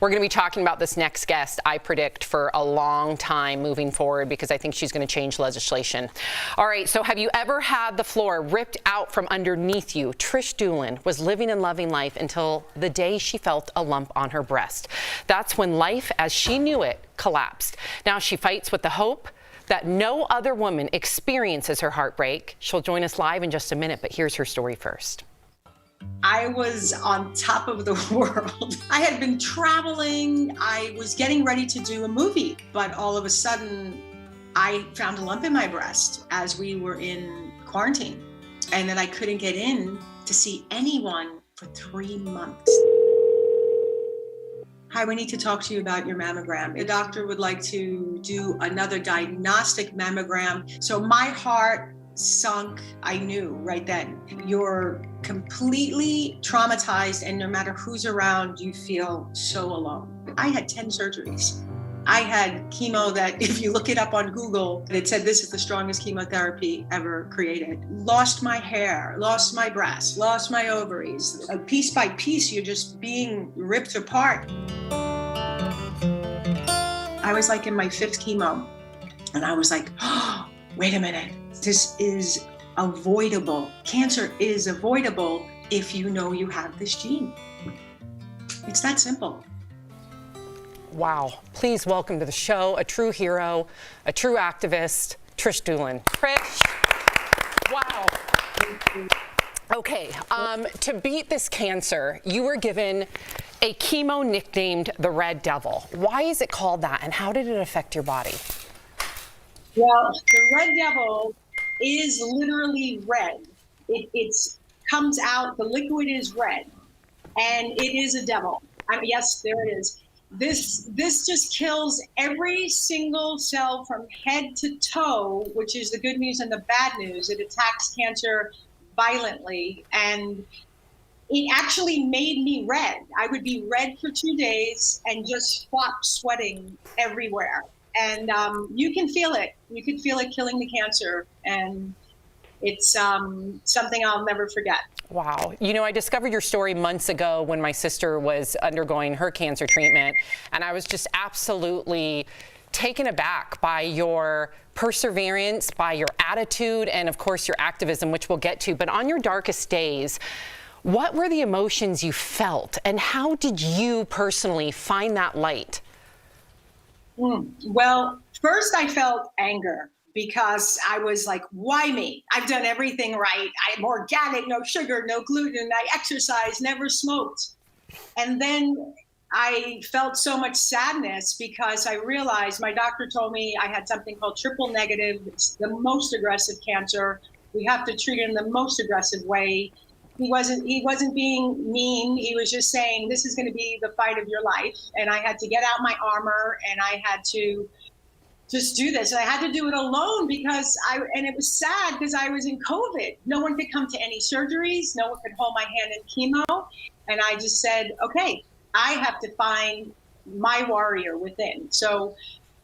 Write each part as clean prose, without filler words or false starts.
We're going to be talking about this next guest, I predict, for a long time moving forward, because I think she's going to change legislation. All right, so have you ever had the floor ripped out from underneath you? Trish Doolan was living and loving life until the day she felt a lump on her breast. That's when life, as she knew it, collapsed. Now she fights with the hope that no other woman experiences her heartbreak. She'll join us live in just a minute, but here's her story first. I was on top of the world. I had been traveling. I was getting ready to do a movie, but all of a sudden I found a lump in my breast as we were in quarantine. And then I couldn't get in to see anyone for 3 months. Hi, we need to talk to you about your mammogram. The doctor would like to do another diagnostic mammogram. So my heart sunk. I knew right then, you're completely traumatized, and no matter who's around, you feel so alone. I had 10 surgeries. I had chemo that, if you look it up on Google, it said this is the strongest chemotherapy ever created. Lost my hair, lost my breasts, lost my ovaries. Piece by piece, you're just being ripped apart. I was like in my 5th chemo, and I was like, oh, wait a minute. This is avoidable. Cancer is avoidable if you know you have this gene. It's that simple. Wow. Please welcome to the show a true hero, a true activist, Trish Doolan. Trish, wow. Okay, to beat this cancer, you were given a chemo nicknamed the Red Devil. Why is it called that, and how did it affect your body? Well, the Red Devil is literally red. It comes out, the liquid is red, and it is a devil. Yes, there it is. This just kills every single cell from head to toe, which is the good news and the bad news. It attacks cancer violently, and it actually made me red. I would be red for 2 days and just stop sweating everywhere. And you can feel it. You could feel it killing the cancer. And it's something I'll never forget. Wow. You know, I discovered your story months ago when my sister was undergoing her cancer treatment. And I was just absolutely taken aback by your perseverance, by your attitude, and of course your activism, which we'll get to. But on your darkest days, what were the emotions you felt? And how did you personally find that light? Well, first I felt anger because I was like, why me? I've done everything right. I'm organic, no sugar, no gluten. I exercise, never smoked. And then I felt so much sadness because I realized my doctor told me I had something called triple negative. It's the most aggressive cancer. We have to treat it in the most aggressive way. He wasn't being mean. He was just saying, this is going to be the fight of your life. And I had to get out my armor, and I had to just do this. And I had to do it alone because and it was sad because I was in COVID. No one could come to any surgeries. No one could hold my hand in chemo. And I just said, okay, I have to find my warrior within. So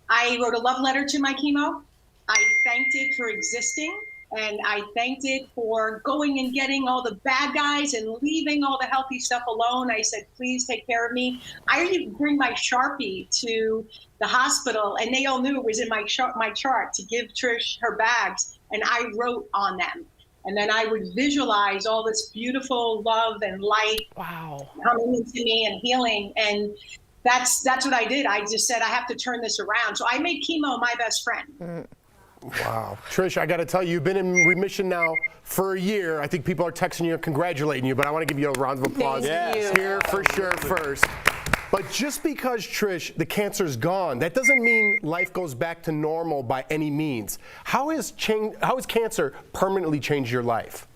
I wrote a love letter to my chemo. I thanked it for existing. And I thanked it for going and getting all the bad guys and leaving all the healthy stuff alone. I said, please take care of me. I would bring my Sharpie to the hospital, and they all knew it was in my chart to give Trish her bags, and I wrote on them. And then I would visualize all this beautiful love and light coming into me and healing. And that's what I did. I just said, I have to turn this around. So I made chemo my best friend. Wow. Trish, I got to tell you, you've been in remission now for a year. I think people are texting you and congratulating you, but I want to give you a round of applause here for sure first. But just because, Trish, the cancer's gone, that doesn't mean life goes back to normal by any means. How has cancer permanently changed your life?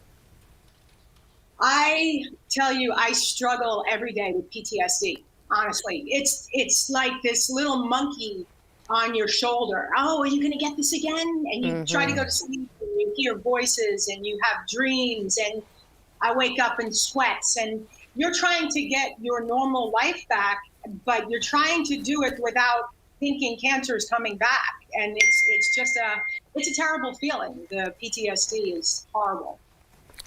I tell you, I struggle every day with PTSD, honestly. It's like this little monkey on your shoulder. Oh, are you going to get this again? And you try to go to sleep, and you hear voices, and you have dreams, and I wake up in sweats, and you're trying to get your normal life back, but you're trying to do it without thinking cancer is coming back. And it's just a terrible feeling. The PTSD is horrible.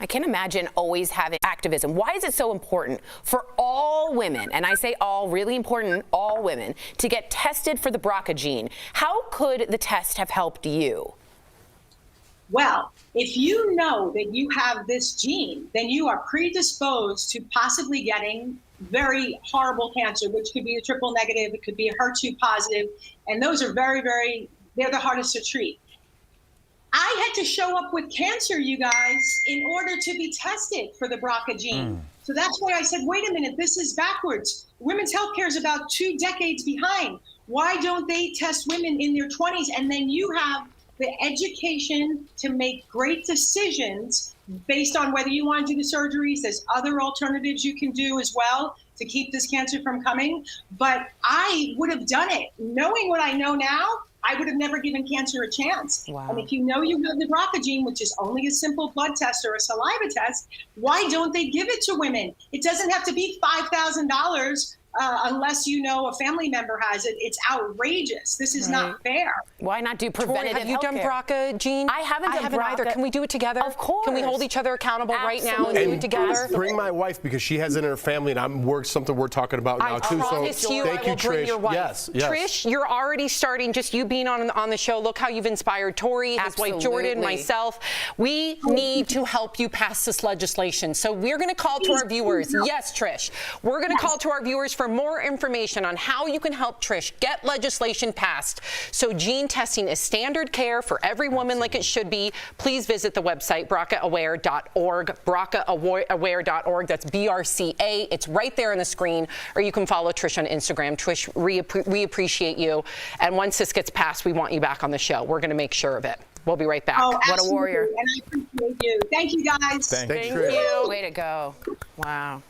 I can't imagine always having activism. Why is it so important for all women, and I say all, really important, all women, to get tested for the BRCA gene? How could the test have helped you? Well, if you know that you have this gene, then you are predisposed to possibly getting very horrible cancer, which could be a triple negative, it could be a HER2 positive, and those are they're the hardest to treat. I had to show up with cancer, you guys, in order to be tested for the BRCA gene. So that's why I said, wait a minute, this is backwards. Women's healthcare is about 2 decades behind. Why don't they test women in their 20s? And then you have the education to make great decisions based on whether you want to do the surgeries. There's other alternatives you can do as well to keep this cancer from coming. But I would have done it. Knowing what I know now, I would have never given cancer a chance. Wow. And if you know you have the BRCA gene, which is only a simple blood test or a saliva test, why don't they give it to women? It doesn't have to be $5,000 unless you know a family member has it. It's outrageous. This is not fair. Why not do preventative Tori, have you done healthcare? BRCA, Jean? I haven't done BRCA. either. Can we do it together? Of course. Can we hold each other accountable right now and Absolutely. do it together? Bring my wife because she has it in her family, and something we're talking about now I too. promise So you, thank I you, will bring Trish. your wife. Yes. Trish, you're already starting. Just you being on the show. Look how you've inspired Tori, his wife Jordan, myself. We need to help you pass this legislation. So we're going to call to our viewers. Yes, Trish. We're going to call to our viewers for more information on how you can help Trish get legislation passed. So gene testing is standard care for every woman like it should be. Please visit the website, BRCAaware.org, BRCAaware.org. That's BRCA. It's right there on the screen. Or you can follow Trish on Instagram. Trish, we appreciate you. And once this gets passed, we want you back on the show. We're going to make sure of it. We'll be right back. Oh, What a absolutely. warrior. And I appreciate you. Thank you, guys. Thanks, Thank Trish. you. Way to go. Wow.